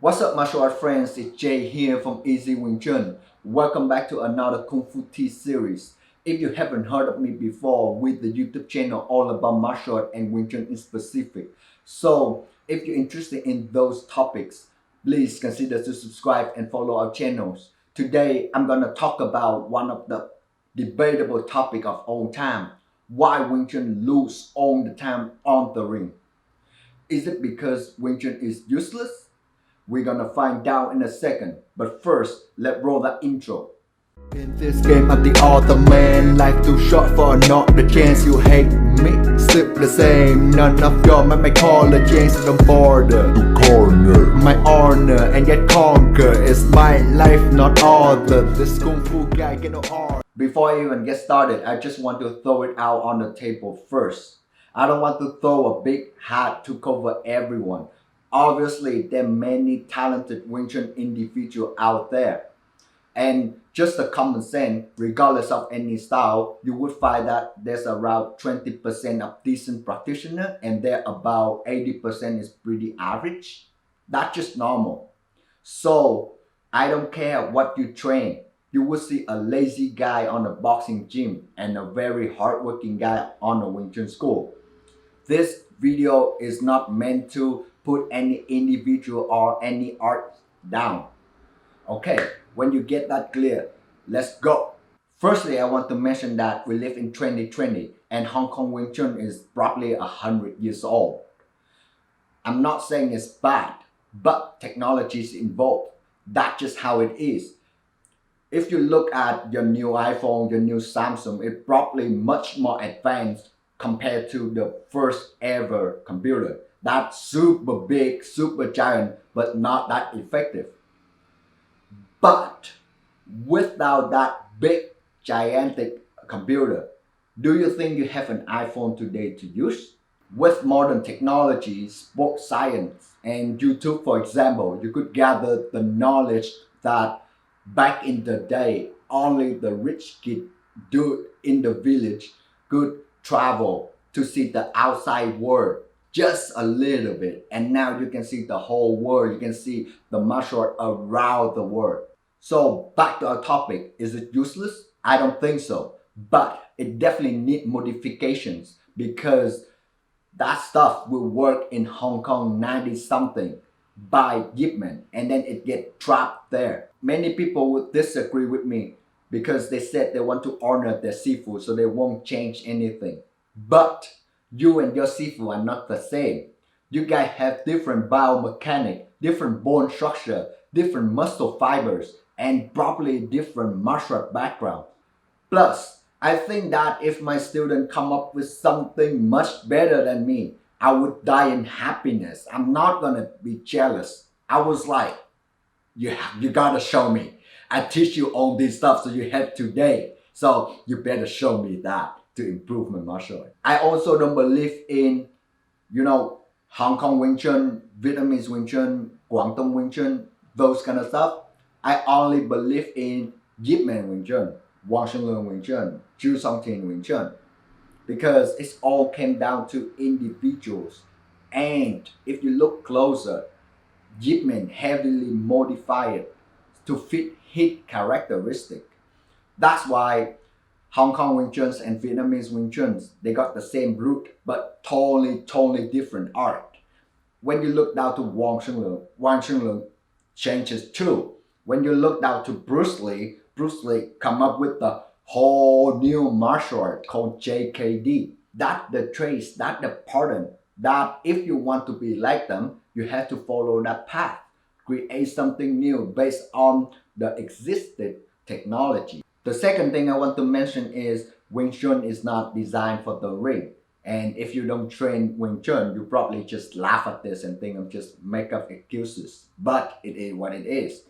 What's up, martial art friends? It's Jay here from EZ Wing Chun. Welcome back to another Kung Fu Tea series. If you haven't heard of me before, with the YouTube channel all about martial art and Wing Chun in specific. So, if you're interested in those topics, please consider to subscribe and follow our channels. Today, I'm gonna talk about one of the debatable topic of all time: why Wing Chun lose all the time on the ring. Is it because Wing Chun is useless? We're gonna find out in a second, but first, let's roll that intro. In this game, I'm the author man. Life too short for not the chance. You hate me, still the same. None of your men may call a change to the border. To corner my honor and yet conquer. It's my life, not other. This kung fu guy get no art. Before I even get started, I just want to throw it out on the table first. I don't want to throw a big hat to cover everyone. Obviously, there are many talented Wing Chun individuals out there. And just a common sense, regardless of any style, you would find that there's around 20% of decent practitioners and there about 80% is pretty average. That's just normal. So, I don't care what you train. You will see a lazy guy on a boxing gym and a very hardworking guy on a Wing Chun school. This video is not meant to put any individual or any art down. Okay, when you get that clear, let's go. Firstly, I want to mention that we live in 2020 and Hong Kong Wing Chun is probably 100 years old. I'm not saying it's bad, but technology is involved. That's just how it is. If you look at your new iPhone, your new Samsung, it's probably much more advanced compared to the first ever computer. That's super big, super giant, but not that effective. But without that big, gigantic computer, do you think you have an iPhone today to use? With modern technology, sports science, and YouTube, for example, you could gather the knowledge that back in the day, only the rich kid dude in the village could travel to see the outside world just a little bit, and now you can see the whole world. You can see the martial art around the world. So back to our topic, is it useless? I don't think so, but it definitely needs modifications because that stuff will work in Hong Kong 90 something by Yip Man, and then it get trapped there. Many people would disagree with me because they said they want to honor their sifu, so they won't change anything. But you and your sifu are not the same. You guys have different biomechanics, different bone structure, different muscle fibers, and probably different martial art background. Plus, I think that if my student come up with something much better than me, I would die in happiness. I'm not gonna be jealous. I was like, you gotta show me. I teach you all this stuff so you have today. So you better show me that to improve my martial art. I also don't believe in, Hong Kong Wing Chun, Vietnamese Wing Chun, Guangdong Wing Chun, those kind of stuff. I only believe in Yip Man Wing Chun, Wang Shenglong Wing Chun, Chu Song Tin Wing Chun, because it's all came down to individuals. And if you look closer, Yip Man heavily modified to fit his characteristic. That's why Hong Kong Wing Chun and Vietnamese Wing Chun, they got the same root, but totally different art. When you look down to Wang Shenglong changes too. When you look down to Bruce Lee come up with the whole new martial art called JKD. That's the trace, that's the pattern, that if you want to be like them, you have to follow that path. Create something new based on the existing technology. The second thing I want to mention is Wing Chun is not designed for the ring. And if you don't train Wing Chun, you probably just laugh at this and think I'm just make up excuses. But it is what it is.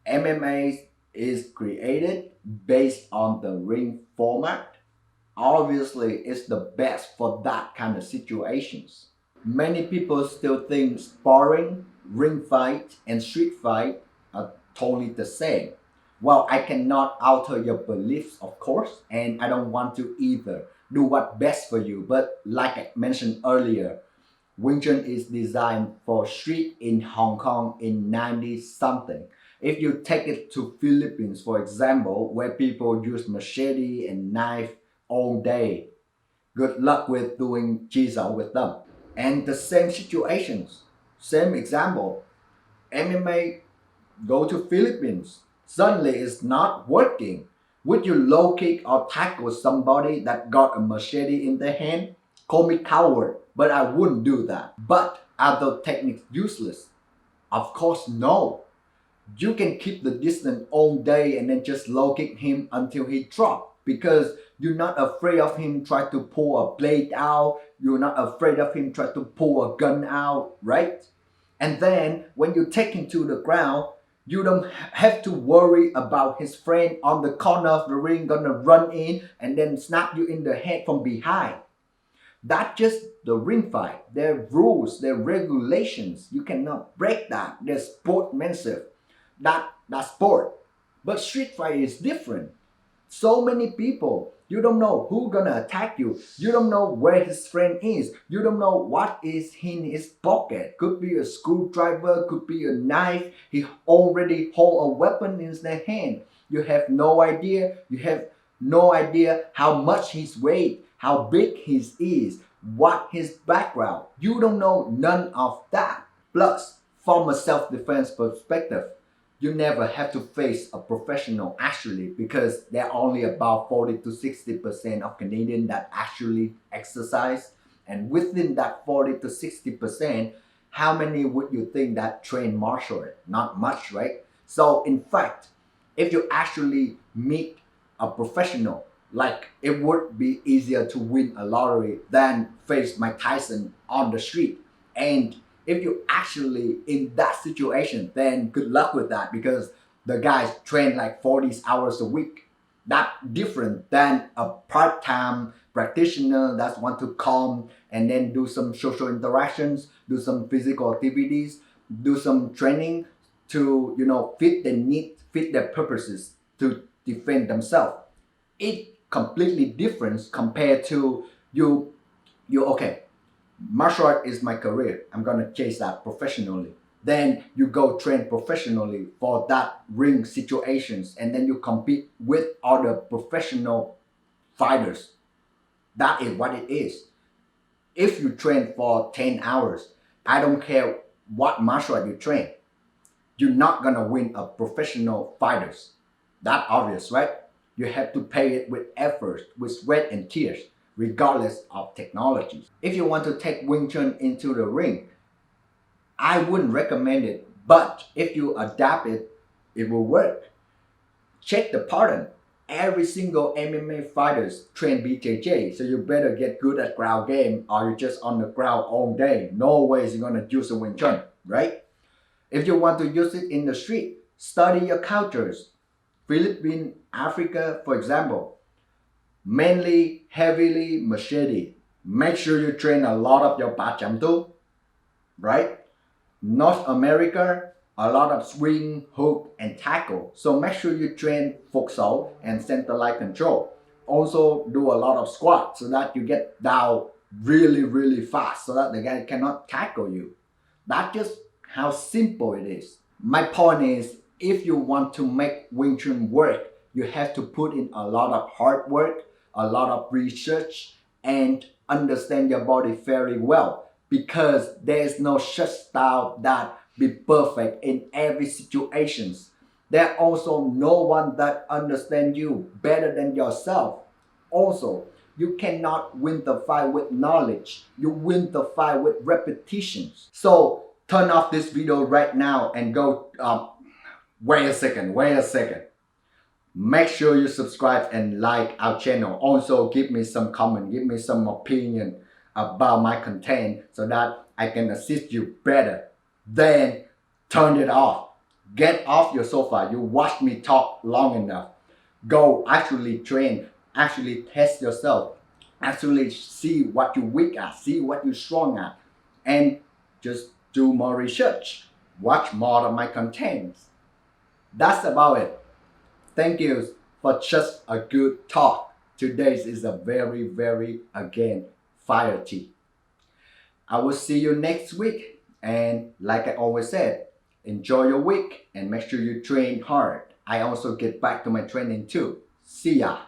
MMA is created based on the ring format. Obviously, it's the best for that kind of situations. Many people still think sparring, ring fight, and street fight are totally the same. Well, I cannot alter your beliefs, of course, and I don't want to either. Do what's best for you. But like I mentioned earlier, Wing Chun is designed for street in Hong Kong in 90 something. If you take it to Philippines, for example, where people use machete and knife all day, good luck with doing jizao with them. And the same situations, same example, MMA go to Philippines, suddenly it's not working. Would you low kick or tackle somebody that got a machete in their hand? Call me coward, but I wouldn't do that. But are those techniques useless? Of course no. You can keep the distance all day and then just low kick him until he drops, because you're not afraid of him try to pull a blade out, you're not afraid of him try to pull a gun out, right? And then when you take him to the ground, you don't have to worry about his friend on the corner of the ring gonna run in and then snap you in the head from behind. That's just the ring fight. There are rules, there are regulations. You cannot break that. There's sportsmanship. That's sport. But street fight is different. So many people, you don't know who's gonna attack you. You don't know where his friend is. You don't know what is in his pocket. Could be a screwdriver, could be a knife. He already hold a weapon in his hand. You have no idea. You have no idea how much his weight, how big he is, what his background. You don't know none of that. Plus, from a self-defense perspective, you never have to face a professional actually, because there are only about 40 to 60% of Canadians that actually exercise. And within that 40 to 60%, how many would you think that train martial art? Not much, right? So in fact, if you actually meet a professional, like it would be easier to win a lottery than face Mike Tyson on the street. And if you actually in that situation, then good luck with that, because the guys train like 40 hours a week. That's different than a part-time practitioner that want to come and then do some social interactions, do some physical activities, do some training to fit their needs, fit their purposes to defend themselves. It completely different compared to you okay, martial art is my career, I'm gonna chase that professionally. Then you go train professionally for that ring situations, and then you compete with other professional fighters. That is what it is. If you train for 10 hours, I don't care what martial art you train, you're not gonna win a professional fighters. That obvious, right? You have to pay it with effort, with sweat and tears, regardless of technology. If you want to take Wing Chun into the ring, I wouldn't recommend it, but if you adapt it, it will work. Check the pattern. Every single MMA fighters train BJJ, so you better get good at ground game, or you're just on the ground all day. No ways you're gonna use a Wing Chun, right? If you want to use it in the street, study your cultures. Philippines, Africa, for example, mainly heavily machete. Make sure you train a lot of your bacham too, right? North America, a lot of swing, hook, and tackle. So make sure you train footsoul and center line control. Also do a lot of squats so that you get down really, really fast so that the guy cannot tackle you. That's just how simple it is. My point is, if you want to make Wing Chun work, you have to put in a lot of hard work, a lot of research, and understand your body very well, because there is no such style that be perfect in every situations. There also no one that understands you better than yourself. Also, you cannot win the fight with knowledge. You win the fight with repetitions. So turn off this video right now and go, wait a second. Make sure you subscribe and like our channel. Also give me some comment, give me some opinion about my content so that I can assist you better. Then turn it off. Get off your sofa. You watch me talk long enough. Go actually train, actually test yourself, actually see what you're weak at, see what you're strong at, and just do more research. Watch more of my contents. That's about it. Thank you for just a good talk. Today's is a very, very, again, fiery. I will see you next week. And like I always said, enjoy your week and make sure you train hard. I also get back to my training too. See ya.